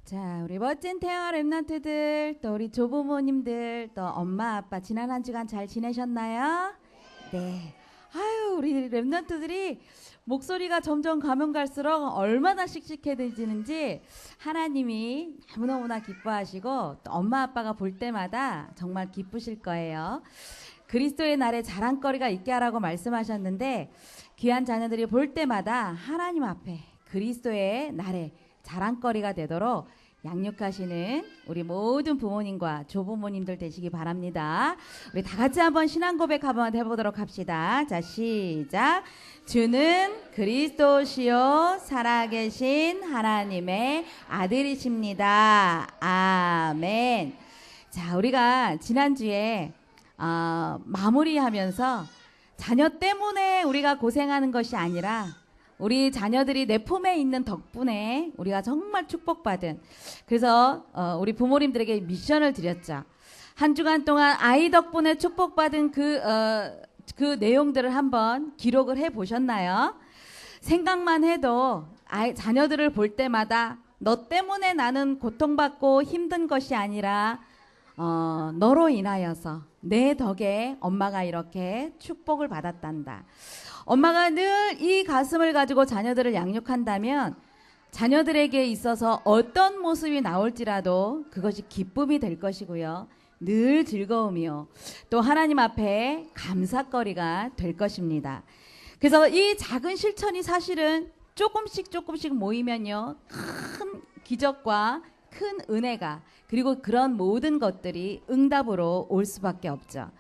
자, 우리 멋진 태영아 랩런트들, 또 우리 조부모님들, 또 엄마 아빠 지난 한 주간 잘 지내셨나요? 네. 아유, 우리 랩런트들이 목소리가 점점 가면 갈수록 얼마나 씩씩해지는지 하나님이 너무너무나 기뻐하시고 또 엄마 아빠가 볼 때마다 정말 기쁘실 거예요. 그리스도의 날에 자랑거리가 있게 하라고 말씀하셨는데 귀한 자녀들이 볼 때마다 하나님 앞에 그리스도의 날에 자랑거리가 되도록 양육하시는 우리 모든 부모님과 조부모님들 되시기 바랍니다. 우리 다 같이 한번 신앙 고백 한번 해보도록 합시다. 자, 시작. 주는 그리스도시요 살아계신 하나님의 아들이십니다. 아멘. 자, 우리가 지난주에 마무리하면서 자녀 때문에 우리가 고생하는 것이 아니라 우리 자녀들이 내 품에 있는 덕분에 우리가 정말 축복받은, 그래서 우리 부모님들에게 미션을 드렸죠. 한 주간 동안 아이 덕분에 축복받은 그 내용들을 한번 기록을 해 보셨나요? 생각만 해도 자녀들을 볼 때마다 너 때문에 나는 고통받고 힘든 것이 아니라 너로 인하여서 내 덕에 엄마가 이렇게 축복을 받았단다. 엄마가 늘 이 가슴을 가지고 자녀들을 양육한다면 자녀들에게 있어서 어떤 모습이 나올지라도 그것이 기쁨이 될 것이고요. 늘 즐거움이요. 또 하나님 앞에 감사거리가 될 것입니다. 그래서 이 작은 실천이 사실은 조금씩 모이면요. 큰 기적과 큰 은혜가, 그리고 그런 모든 것들이 응답으로 올 수밖에 없죠.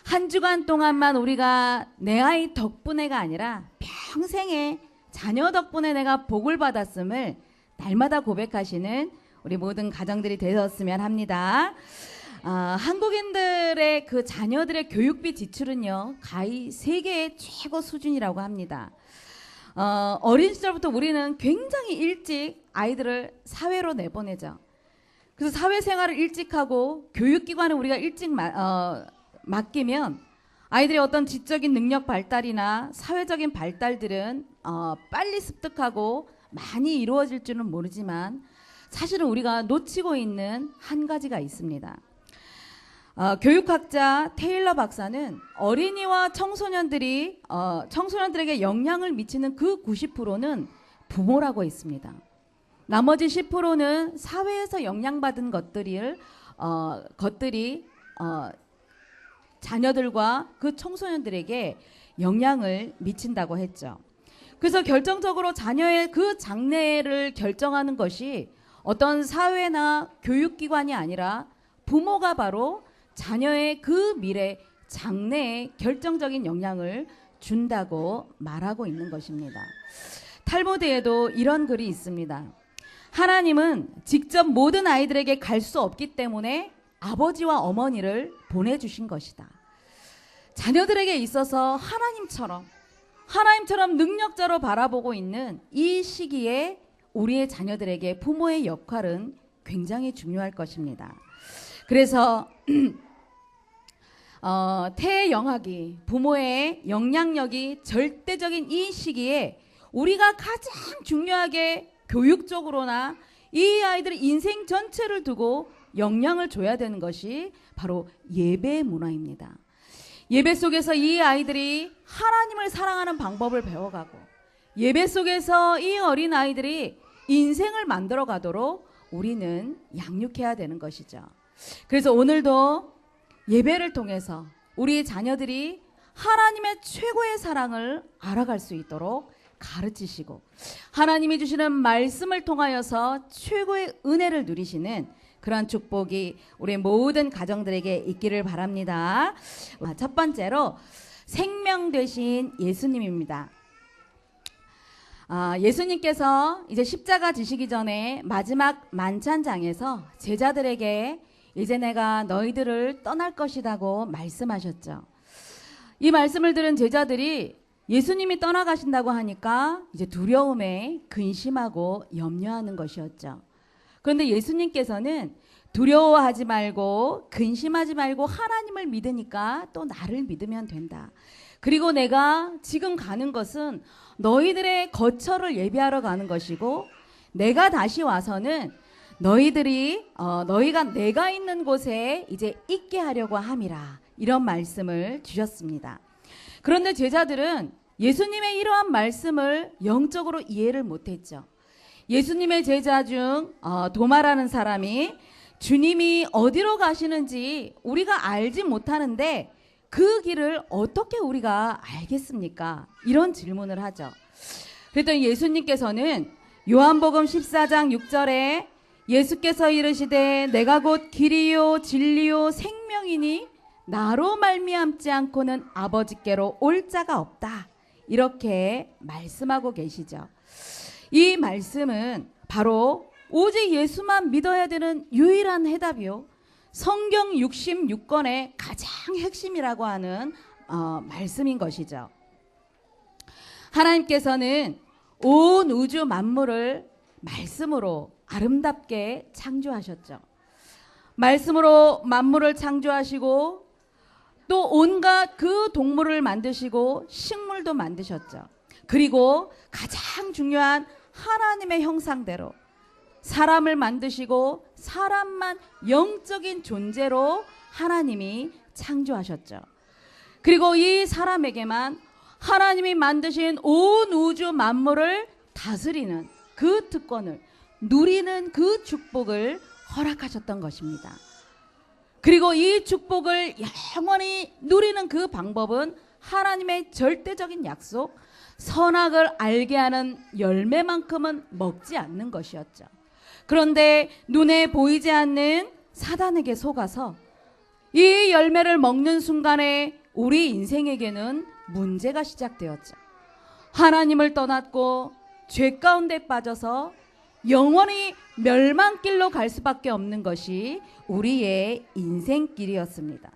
한 주간 동안만 우리가 내 아이 덕분에가 아니라 평생에 자녀 덕분에 내가 복을 받았음을 날마다 고백하시는 우리 모든 가정들이 되었으면 합니다. 한국인들의 그 자녀들의 교육비 지출은요, 가히 세계의 최고 수준이라고 합니다. 어린 시절부터 우리는 굉장히 일찍 아이들을 사회로 내보내죠. 그래서 사회생활을 일찍 하고 교육기관을 우리가 일찍 맡기면 아이들의 어떤 지적인 능력 발달이나 사회적인 발달들은 빨리 습득하고 많이 이루어질 줄은 모르지만 사실은 우리가 놓치고 있는 한 가지가 있습니다. 교육학자 테일러 박사는 어린이와 청소년들에게 영향을 미치는 그 90%는 부모라고 했습니다. 나머지 10%는 사회에서 영향받은 것들이 자녀들과 그 청소년들에게 영향을 미친다고 했죠. 그래서 결정적으로 자녀의 그 장래를 결정하는 것이 어떤 사회나 교육기관이 아니라 부모가 바로 자녀의 그 미래, 장래에 결정적인 영향을 준다고 말하고 있는 것입니다. 탈무드에도 이런 글이 있습니다. 하나님은 직접 모든 아이들에게 갈 수 없기 때문에 아버지와 어머니를 보내주신 것이다. 자녀들에게 있어서 하나님처럼 능력자로 바라보고 있는 이 시기에 우리의 자녀들에게 부모의 역할은 굉장히 중요할 것입니다. 그래서 태영학이 부모의 영향력이 절대적인 이 시기에 우리가 가장 중요하게 교육적으로나 이 아이들의 인생 전체를 두고 영향을 줘야 되는 것이 바로 예배 문화입니다. 예배 속에서 이 아이들이 하나님을 사랑하는 방법을 배워가고 예배 속에서 이 어린 아이들이 인생을 만들어 가도록 우리는 양육해야 되는 것이죠. 그래서 오늘도 예배를 통해서 우리 자녀들이 하나님의 최고의 사랑을 알아갈 수 있도록 가르치시고 하나님이 주시는 말씀을 통하여서 최고의 은혜를 누리시는 그런 축복이 우리 모든 가정들에게 있기를 바랍니다. 첫 번째로 생명 되신 예수님입니다. 예수님께서 이제 십자가 지시기 전에 마지막 만찬장에서 제자들에게 이제 내가 너희들을 떠날 것이라고 말씀하셨죠. 이 말씀을 들은 제자들이 예수님이 떠나가신다고 하니까 이제 두려움에 근심하고 염려하는 것이었죠. 그런데 예수님께서는 두려워하지 말고 근심하지 말고 하나님을 믿으니까 또 나를 믿으면 된다. 그리고 내가 지금 가는 것은 너희들의 거처를 예비하러 가는 것이고 내가 다시 와서는 너희가 내가 있는 곳에 이제 있게 하려고 함이라, 이런 말씀을 주셨습니다. 그런데 제자들은 예수님의 이러한 말씀을 영적으로 이해를 못했죠. 예수님의 제자 중 도마라는 사람이 주님이 어디로 가시는지 우리가 알지 못하는데 그 길을 어떻게 우리가 알겠습니까? 이런 질문을 하죠. 그랬더니 예수님께서는 요한복음 14장 6절에 예수께서 이르시되 내가 곧 길이요 진리요 생명이니 나로 말미암지 않고는 아버지께로 올 자가 없다, 이렇게 말씀하고 계시죠. 이 말씀은 바로 오직 예수만 믿어야 되는 유일한 해답이요, 성경 66권의 가장 핵심이라고 하는 말씀인 것이죠. 하나님께서는 온 우주 만물을 말씀으로 아름답게 창조하셨죠. 말씀으로 만물을 창조하시고 또 온갖 그 동물을 만드시고 식물도 만드셨죠. 그리고 가장 중요한 하나님의 형상대로 사람을 만드시고 사람만 영적인 존재로 하나님이 창조하셨죠. 그리고 이 사람에게만 하나님이 만드신 온 우주 만물을 다스리는 그 특권을, 누리는 그 축복을 허락하셨던 것입니다. 그리고 이 축복을 영원히 누리는 그 방법은 하나님의 절대적인 약속, 선악을 알게 하는 열매만큼은 먹지 않는 것이었죠. 그런데 눈에 보이지 않는 사단에게 속아서 이 열매를 먹는 순간에 우리 인생에게는 문제가 시작되었죠. 하나님을 떠났고 죄 가운데 빠져서 영원히 멸망길로 갈 수밖에 없는 것이 우리의 인생길이었습니다.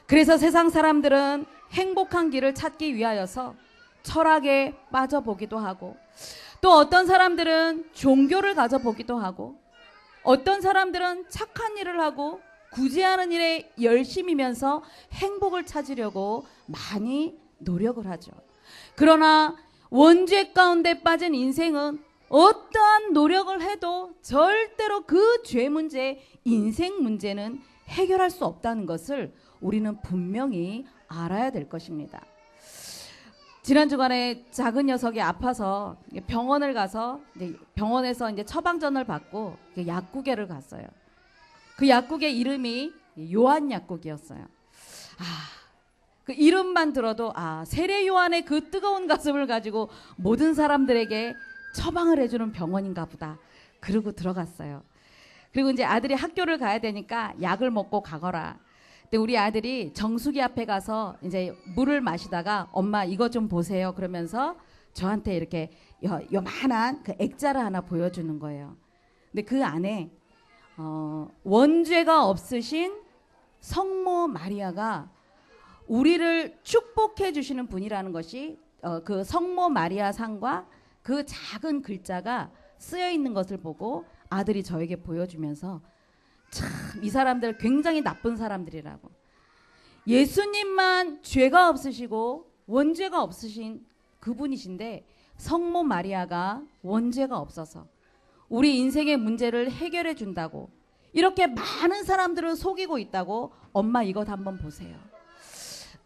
그래서 세상 사람들은 행복한 길을 찾기 위하여서 철학에 빠져보기도 하고, 또 어떤 사람들은 종교를 가져보기도 하고, 어떤 사람들은 착한 일을 하고 구제하는 일에 열심이면서 행복을 찾으려고 많이 노력을 하죠. 그러나 원죄 가운데 빠진 인생은 어떠한 노력을 해도 절대로 그 죄 문제, 인생 문제는 해결할 수 없다는 것을 우리는 분명히 알아야 될 것입니다. 지난 주간에 작은 녀석이 아파서 병원을 가서 병원에서 이제 처방전을 받고 약국에를 갔어요. 그 약국의 이름이 요한 약국이었어요. 그 이름만 들어도 세례 요한의 그 뜨거운 가슴을 가지고 모든 사람들에게 처방을 해주는 병원인가 보다. 그러고 들어갔어요. 그리고 이제 아들이 학교를 가야 되니까 약을 먹고 가거라. 근데 우리 아들이 정수기 앞에 가서 이제 물을 마시다가 엄마 이거 좀 보세요. 그러면서 저한테 이렇게 요만한 그 액자를 하나 보여주는 거예요. 근데 그 안에 원죄가 없으신 성모 마리아가 우리를 축복해 주시는 분이라는 것이 그 성모 마리아 상과 그 작은 글자가 쓰여 있는 것을 보고 아들이 저에게 보여주면서 참 이 사람들 굉장히 나쁜 사람들이라고, 예수님만 죄가 없으시고 원죄가 없으신 그분이신데 성모 마리아가 원죄가 없어서 우리 인생의 문제를 해결해 준다고 이렇게 많은 사람들을 속이고 있다고, 엄마 이것 한번 보세요.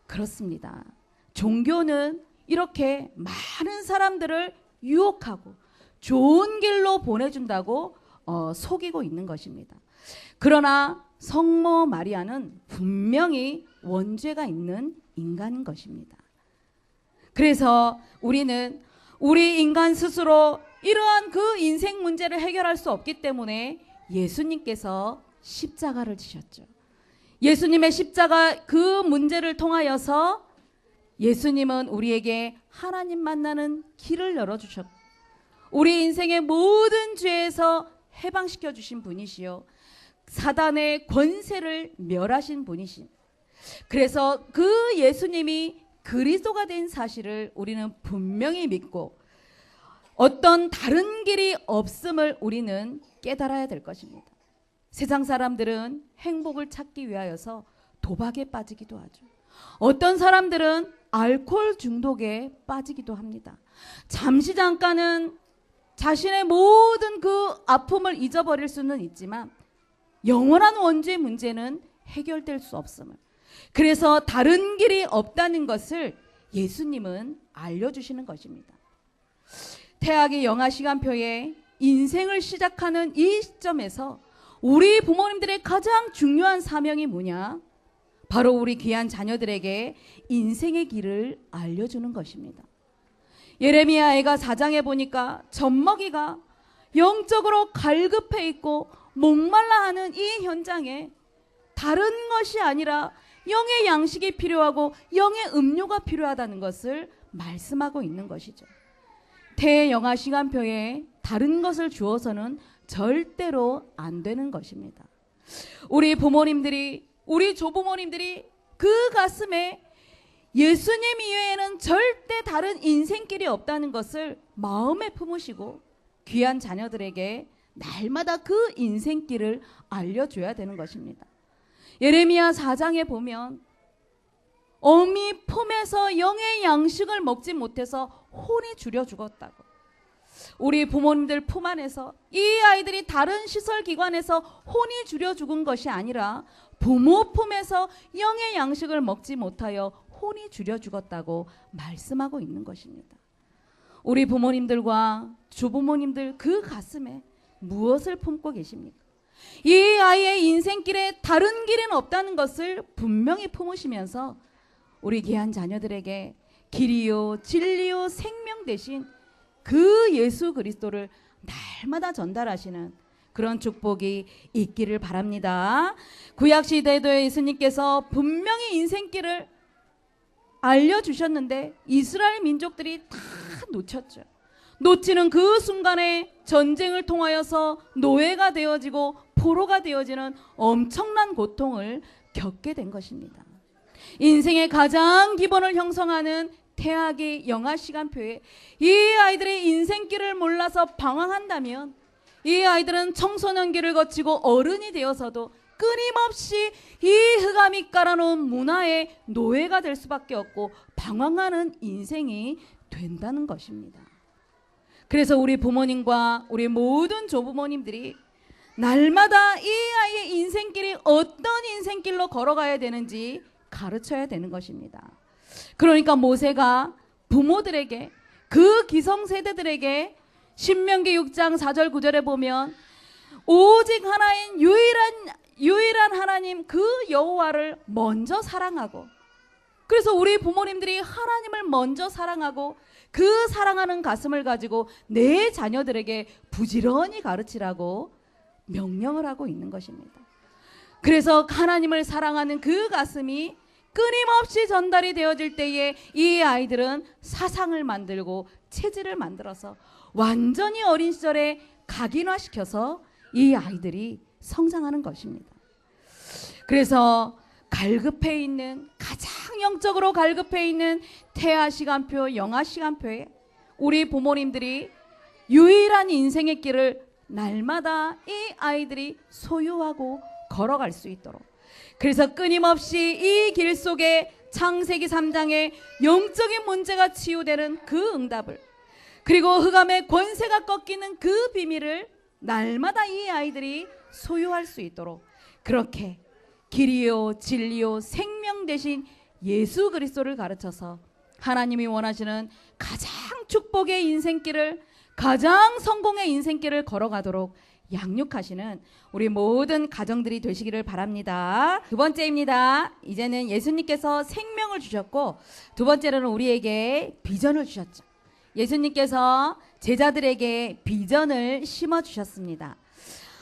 그렇습니다. 종교는 이렇게 많은 사람들을 유혹하고 좋은 길로 보내준다고 속이고 있는 것입니다. 그러나 성모 마리아는 분명히 원죄가 있는 인간인 것입니다. 그래서 우리는 우리 인간 스스로 이러한 그 인생 문제를 해결할 수 없기 때문에 예수님께서 십자가를 지셨죠. 예수님의 십자가 그 문제를 통하여서 예수님은 우리에게 하나님 만나는 길을 열어주셨고 우리 인생의 모든 죄에서 해방시켜 주신 분이시요 사단의 권세를 멸하신 분이신, 그래서 그 예수님이 그리스도가 된 사실을 우리는 분명히 믿고 어떤 다른 길이 없음을 우리는 깨달아야 될 것입니다. 세상 사람들은 행복을 찾기 위하여서 도박에 빠지기도 하죠. 어떤 사람들은 알코올 중독에 빠지기도 합니다. 잠시 잠깐은 자신의 모든 그 아픔을 잊어버릴 수는 있지만 영원한 원죄의 문제는 해결될 수 없음을, 그래서 다른 길이 없다는 것을 예수님은 알려주시는 것입니다. 태학의 영아 시간표에 인생을 시작하는 이 시점에서 우리 부모님들의 가장 중요한 사명이 뭐냐? 바로 우리 귀한 자녀들에게 인생의 길을 알려주는 것입니다. 예레미야 애가 4장에 보니까 젖먹이가 영적으로 갈급해 있고 목말라 하는 이 현장에 다른 것이 아니라 영의 양식이 필요하고 영의 음료가 필요하다는 것을 말씀하고 있는 것이죠. 대영아 시간표에 다른 것을 주어서는 절대로 안 되는 것입니다. 우리 부모님들이, 우리 조부모님들이 그 가슴에 예수님 이외에는 절대 다른 인생길이 없다는 것을 마음에 품으시고 귀한 자녀들에게 날마다 그 인생길을 알려줘야 되는 것입니다. 예레미야 4장에 보면 어미 품에서 영의 양식을 먹지 못해서 혼이 줄여 죽었다고. 우리 부모님들 품 안에서 이 아이들이 다른 시설기관에서 혼이 줄여 죽은 것이 아니라 부모 품에서 영의 양식을 먹지 못하여 혼이 줄여 죽었다고 말씀하고 있는 것입니다. 우리 부모님들과 주부모님들 그 가슴에 무엇을 품고 계십니까? 이 아이의 인생길에 다른 길은 없다는 것을 분명히 품으시면서 우리 귀한 자녀들에게 길이요 진리요 생명 대신 그 예수 그리스도를 날마다 전달하시는 그런 축복이 있기를 바랍니다. 구약시대에도 예수님께서 분명히 인생길을 알려주셨는데 이스라엘 민족들이 다 놓쳤죠. 놓치는 그 순간에 전쟁을 통하여서 노예가 되어지고 포로가 되어지는 엄청난 고통을 겪게 된 것입니다. 인생의 가장 기본을 형성하는 태학의 영아 시간표에 이 아이들의 인생길을 몰라서 방황한다면 이 아이들은 청소년기를 거치고 어른이 되어서도 끊임없이 이 흑암이 깔아놓은 문화의 노예가 될 수밖에 없고 방황하는 인생이 된다는 것입니다. 그래서 우리 부모님과 우리 모든 조부모님들이 날마다 이 아이의 인생길이 어떤 인생길로 걸어가야 되는지 가르쳐야 되는 것입니다. 그러니까 모세가 부모들에게, 그 기성세대들에게 신명기 6장 4절 9절에 보면 오직 하나인 유일한 하나님 그 여호와를 먼저 사랑하고, 그래서 우리 부모님들이 하나님을 먼저 사랑하고 그 사랑하는 가슴을 가지고 내 자녀들에게 부지런히 가르치라고 명령을 하고 있는 것입니다. 그래서 하나님을 사랑하는 그 가슴이 끊임없이 전달이 되어질 때에 이 아이들은 사상을 만들고 체질을 만들어서 완전히 어린 시절에 각인화시켜서 이 아이들이 성장하는 것입니다. 그래서 갈급해 있는, 가장 영적으로 갈급해 있는 태아 시간표, 영아 시간표에 우리 부모님들이 유일한 인생의 길을 날마다 이 아이들이 소유하고 걸어갈 수 있도록, 그래서 끊임없이 이 길 속에 창세기 3장에 영적인 문제가 치유되는 그 응답을, 그리고 흑암의 권세가 꺾이는 그 비밀을 날마다 이 아이들이 소유할 수 있도록 그렇게 길이요 진리요 생명 대신 예수 그리스도를 가르쳐서 하나님이 원하시는 가장 축복의 인생길을, 가장 성공의 인생길을 걸어가도록 양육하시는 우리 모든 가정들이 되시기를 바랍니다. 두 번째입니다. 이제는 예수님께서 생명을 주셨고 두 번째로는 우리에게 비전을 주셨죠. 예수님께서 제자들에게 비전을 심어주셨습니다.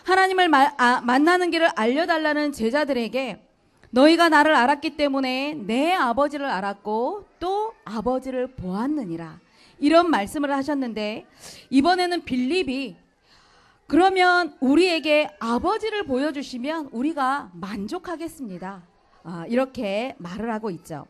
하나님을 만나는 길을 알려달라는 제자들에게 너희가 나를 알았기 때문에 내 아버지를 알았고 또 아버지를 보았느니라, 이런 말씀을 하셨는데, 이번에는 빌립이 그러면 우리에게 아버지를 보여주시면 우리가 만족하겠습니다, 이렇게 말을 하고 있죠.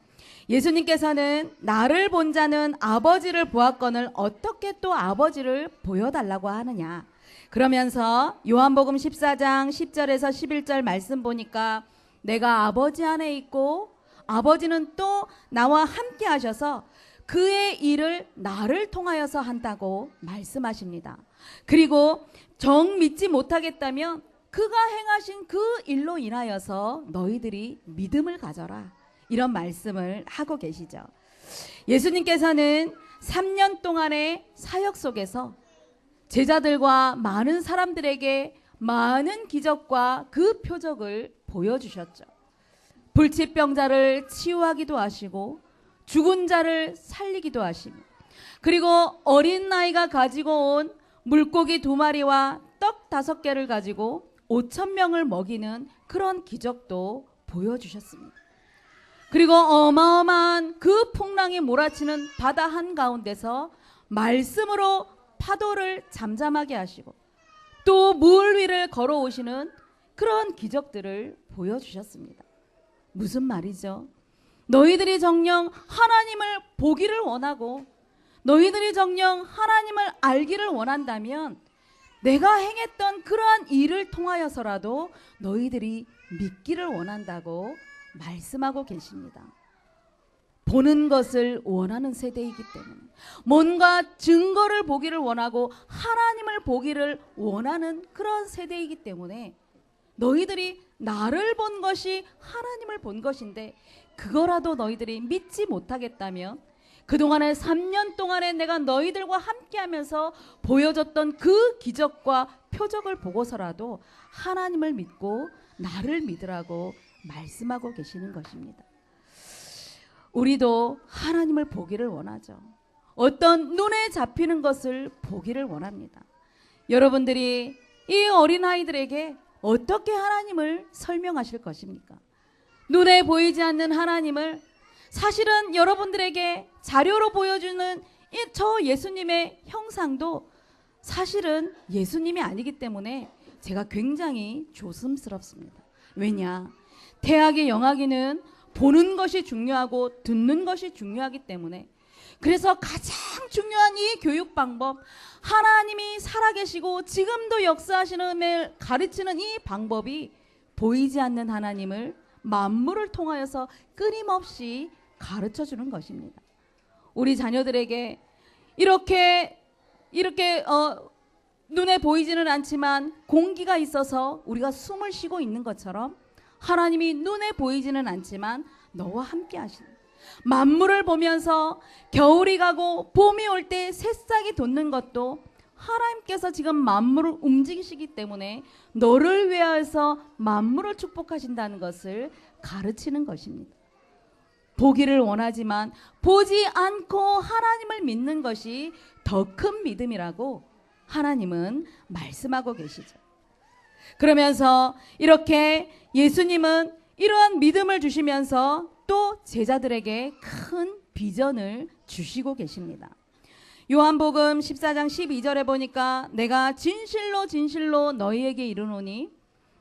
예수님께서는 나를 본 자는 아버지를 보았거늘 어떻게 또 아버지를 보여달라고 하느냐, 그러면서 요한복음 14장 10절에서 11절 말씀 보니까 내가 아버지 안에 있고 아버지는 또 나와 함께 하셔서 그의 일을 나를 통하여서 한다고 말씀하십니다. 그리고 정 믿지 못하겠다면 그가 행하신 그 일로 인하여서 너희들이 믿음을 가져라. 이런 말씀을 하고 계시죠. 예수님께서는 3년 동안의 사역 속에서 제자들과 많은 사람들에게 많은 기적과 그 표적을 보여주셨죠. 불치병자를 치유하기도 하시고 죽은 자를 살리기도 하시고, 그리고 어린 나이가 가지고 온 물고기 2마리와 떡 5개를 가지고 5,000명을 먹이는 그런 기적도 보여주셨습니다. 그리고 어마어마한 그 풍랑이 몰아치는 바다 한가운데서 말씀으로 파도를 잠잠하게 하시고 또 물 위를 걸어오시는 그런 기적들을 보여주셨습니다. 무슨 말이죠? 너희들이 정녕 하나님을 보기를 원하고 너희들이 정녕 하나님을 알기를 원한다면 내가 행했던 그러한 일을 통하여서라도 너희들이 믿기를 원한다고 말씀하고 계십니다. 보는 것을 원하는 세대이기 때문에 뭔가 증거를 보기를 원하고 하나님을 보기를 원하는 그런 세대이기 때문에 너희들이 나를 본 것이 하나님을 본 것인데 그거라도 너희들이 믿지 못하겠다면 그동안의 3년 동안에 내가 너희들과 함께하면서 보여줬던 그 기적과 표적을 보고서라도 하나님을 믿고 나를 믿으라고 말씀하고 계시는 것입니다. 우리도 하나님을 보기를 원하죠. 어떤 눈에 잡히는 것을 보기를 원합니다. 여러분들이 이 어린아이들에게 어떻게 하나님을 설명하실 것입니까? 눈에 보이지 않는 하나님을 사실은 여러분들에게 자료로 보여주는 저 예수님의 형상도 사실은 예수님이 아니기 때문에 제가 굉장히 조심스럽습니다. 왜냐? 태학의 영학이는 보는 것이 중요하고 듣는 것이 중요하기 때문에 그래서 가장 중요한 이 교육 방법, 하나님이 살아계시고 지금도 역사하시는 가르치는 이 방법이 보이지 않는 하나님을 만물을 통하여서 끊임없이 가르쳐주는 것입니다. 우리 자녀들에게 이렇게 눈에 보이지는 않지만 공기가 있어서 우리가 숨을 쉬고 있는 것처럼 하나님이 눈에 보이지는 않지만 너와 함께 하시는, 만물을 보면서 겨울이 가고 봄이 올 때 새싹이 돋는 것도 하나님께서 지금 만물을 움직이시기 때문에 너를 위하여서 만물을 축복하신다는 것을 가르치는 것입니다. 보기를 원하지만 보지 않고 하나님을 믿는 것이 더 큰 믿음이라고 하나님은 말씀하고 계시죠. 그러면서 이렇게 예수님은 이러한 믿음을 주시면서 또 제자들에게 큰 비전을 주시고 계십니다. 요한복음 14장 12절에 보니까 내가 진실로 진실로 너희에게 이르노니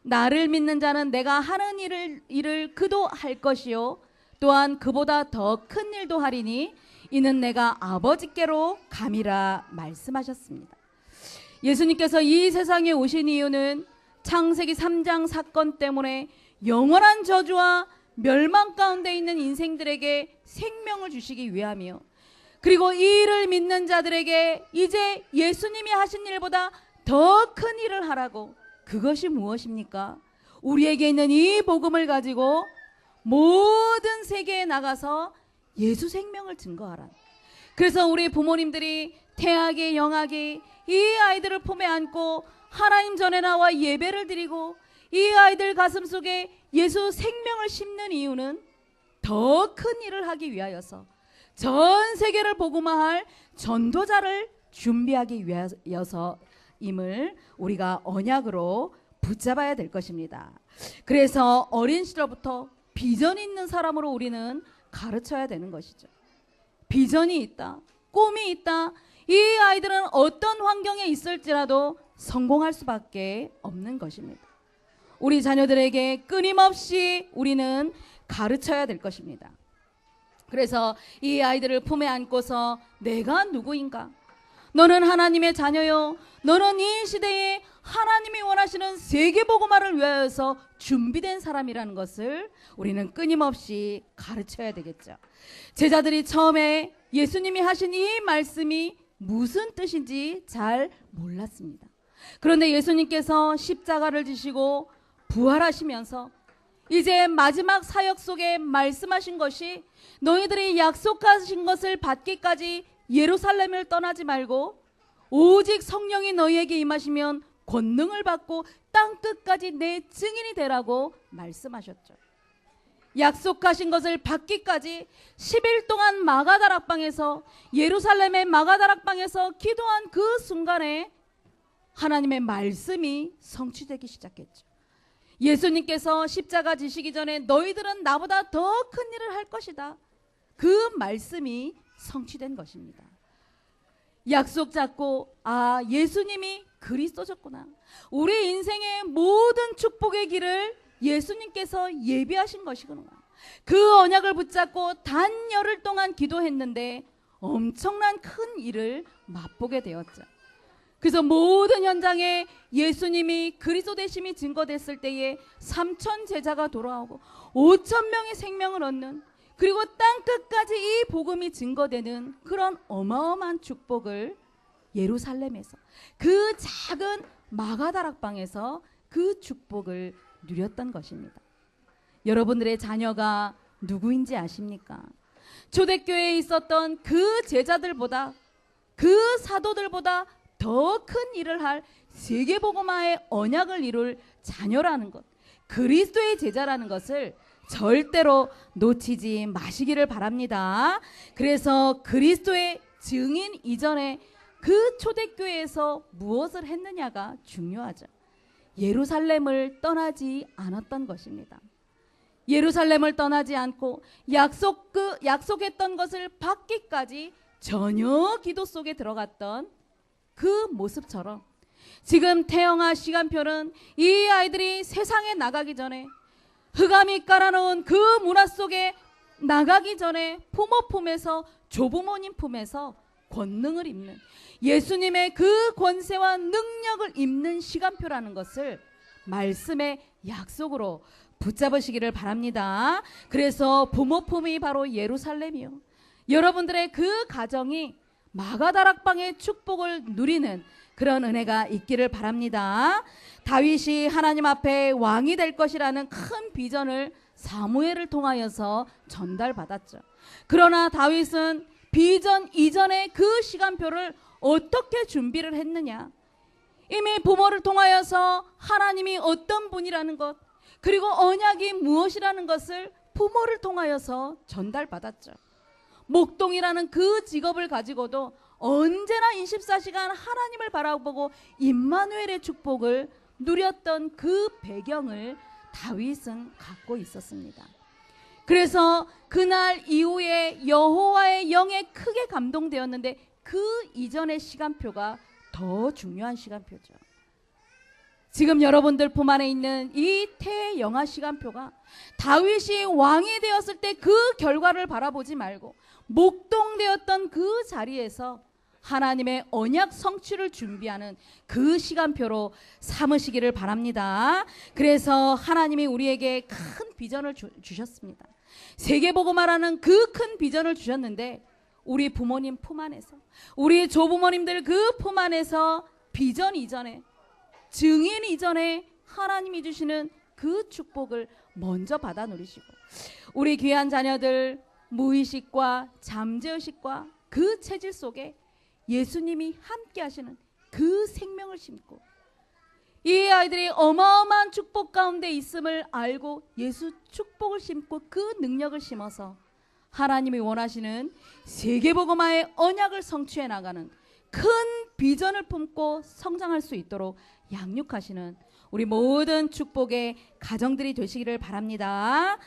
나를 믿는 자는 내가 하는 일을 그도 할 것이요 또한 그보다 더 큰 일도 하리니 이는 내가 아버지께로 감이라 말씀하셨습니다. 예수님께서 이 세상에 오신 이유는 창세기 3장 사건 때문에 영원한 저주와 멸망 가운데 있는 인생들에게 생명을 주시기 위함이요, 그리고 이 일을 믿는 자들에게 이제 예수님이 하신 일보다 더 큰 일을 하라고. 그것이 무엇입니까? 우리에게 있는 이 복음을 가지고 모든 세계에 나가서 예수 생명을 증거하라. 그래서 우리 부모님들이 태학이 영학이 이 아이들을 품에 안고 하나님 전에 나와 예배를 드리고 이 아이들 가슴 속에 예수 생명을 심는 이유는 더 큰 일을 하기 위하여서 전 세계를 복음화할 전도자를 준비하기 위하여서임을 우리가 언약으로 붙잡아야 될 것입니다. 그래서 어린 시절부터 비전이 있는 사람으로 우리는 가르쳐야 되는 것이죠. 비전이 있다, 꿈이 있다. 이 아이들은 어떤 환경에 있을지라도 성공할 수밖에 없는 것입니다. 우리 자녀들에게 끊임없이 우리는 가르쳐야 될 것입니다. 그래서 이 아이들을 품에 안고서 내가 누구인가? 너는 하나님의 자녀요. 너는 이 시대에 하나님이 원하시는 세계복음화를 위하여서 준비된 사람이라는 것을 우리는 끊임없이 가르쳐야 되겠죠. 제자들이 처음에 예수님이 하신 이 말씀이 무슨 뜻인지 잘 몰랐습니다. 그런데 예수님께서 십자가를 지시고 부활하시면서 이제 마지막 사역 속에 말씀하신 것이 너희들이 약속하신 것을 받기까지 예루살렘을 떠나지 말고 오직 성령이 너희에게 임하시면 권능을 받고 땅끝까지 내 증인이 되라고 말씀하셨죠. 약속하신 것을 받기까지 10일 동안 마가다락방에서, 예루살렘의 마가다락방에서 기도한 그 순간에 하나님의 말씀이 성취되기 시작했죠. 예수님께서 십자가 지시기 전에 너희들은 나보다 더 큰 일을 할 것이다. 그 말씀이 성취된 것입니다. 약속 잡고 예수님이 그리스도셨구나. 우리 인생의 모든 축복의 길을 예수님께서 예비하신 것이구나. 그 언약을 붙잡고 단 열흘 동안 기도했는데 엄청난 큰 일을 맛보게 되었죠. 그래서 모든 현장에 예수님이 그리스도 되심이 증거됐을 때에 3천 제자가 돌아오고 5천 명의 생명을 얻는, 그리고 땅끝까지 이 복음이 증거되는 그런 어마어마한 축복을 예루살렘에서, 그 작은 마가다락방에서 그 축복을 누렸던 것입니다. 여러분들의 자녀가 누구인지 아십니까? 초대교회에 있었던 그 제자들보다, 그 사도들보다 더 큰 일을 할 세계복음화의 언약을 이룰 자녀라는 것, 그리스도의 제자라는 것을 절대로 놓치지 마시기를 바랍니다. 그래서 그리스도의 증인 이전에 그 초대교회에서 무엇을 했느냐가 중요하죠. 예루살렘을 떠나지 않았던 것입니다. 예루살렘을 떠나지 않고 약속했던 것을 받기까지 전혀 기도 속에 들어갔던 그 모습처럼 지금 태영아 시간표는 이 아이들이 세상에 나가기 전에, 흑암이 깔아놓은 그 문화 속에 나가기 전에 부모 품에서, 조부모님 품에서 권능을 입는, 예수님의 그 권세와 능력을 입는 시간표라는 것을 말씀의 약속으로 붙잡으시기를 바랍니다. 그래서 부모 품이 바로 예루살렘이요, 여러분들의 그 가정이 마가다락방의 축복을 누리는 그런 은혜가 있기를 바랍니다. 다윗이 하나님 앞에 왕이 될 것이라는 큰 비전을 사무엘을 통하여서 전달받았죠. 그러나 다윗은 비전 이전의 그 시간표를 어떻게 준비를 했느냐? 이미 부모를 통하여서 하나님이 어떤 분이라는 것, 그리고 언약이 무엇이라는 것을 부모를 통하여서 전달받았죠. 목동이라는 그 직업을 가지고도 언제나 24시간 하나님을 바라보고 임마누엘의 축복을 누렸던 그 배경을 다윗은 갖고 있었습니다. 그래서 그날 이후에 여호와의 영에 크게 감동되었는데 그 이전의 시간표가 더 중요한 시간표죠. 지금 여러분들 품 안에 있는 이 태영아 시간표가 다윗이 왕이 되었을 때 그 결과를 바라보지 말고 목동되었던 그 자리에서 하나님의 언약 성취를 준비하는 그 시간표로 삼으시기를 바랍니다. 그래서 하나님이 우리에게 큰 비전을 주셨습니다. 세계복음화라는 그 큰 비전을 주셨는데 우리 부모님 품 안에서, 우리 조부모님들 그 품 안에서 비전 이전에, 증인 이전에 하나님이 주시는 그 축복을 먼저 받아 누리시고, 우리 귀한 자녀들 무의식과 잠재의식과 그 체질 속에 예수님이 함께 하시는 그 생명을 심고, 이 아이들이 어마어마한 축복 가운데 있음을 알고 예수 축복을 심고 그 능력을 심어서 하나님이 원하시는 세계복음화의 언약을 성취해 나가는 큰 비전을 품고 성장할 수 있도록 양육하시는 우리 모든 축복의 가정들이 되시기를 바랍니다.